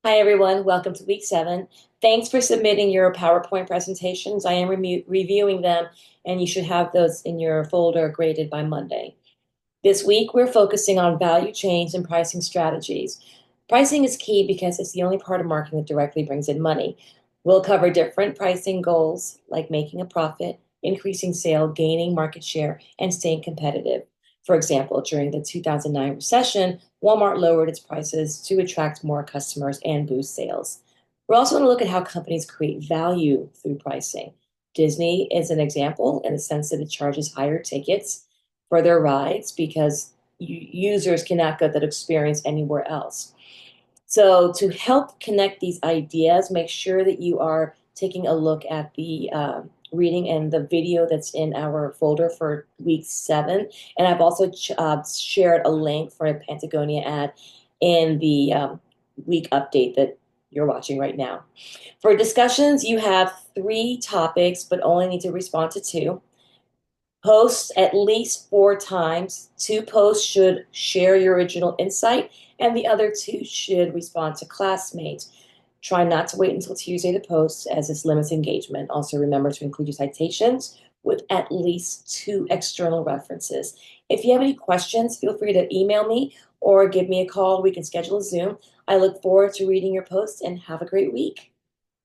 Hi, everyone. Welcome to week 7. Thanks for submitting your PowerPoint presentations. I am reviewing them, and you should have those in your folder graded by Monday. This week, we're focusing on value chains and pricing strategies. Pricing is key because it's the only part of marketing that directly brings in money. We'll cover different pricing goals like making a profit, increasing sale, gaining market share, and staying competitive. For example, during the 2009 recession, Walmart lowered its prices to attract more customers and boost sales. We're also going to look at how companies create value through pricing. Disney is an example in the sense that it charges higher tickets for their rides because users cannot get that experience anywhere else. So to help connect these ideas, make sure that you are taking a look at the reading and the video that's in our folder for week 7. And I've also shared a link for a Patagonia ad in the week update that you're watching right now. For discussions, you have 3 topics, but only need to respond to 2. Post at least 4 times. 2 posts should share your original insight, and the other 2 should respond to classmates. Try not to wait until Tuesday to post, as this limits engagement. Also, remember to include your citations with at least 2 external references. If you have any questions, feel free to email me or give me a call. We can schedule a Zoom. I look forward to reading your posts and have a great week.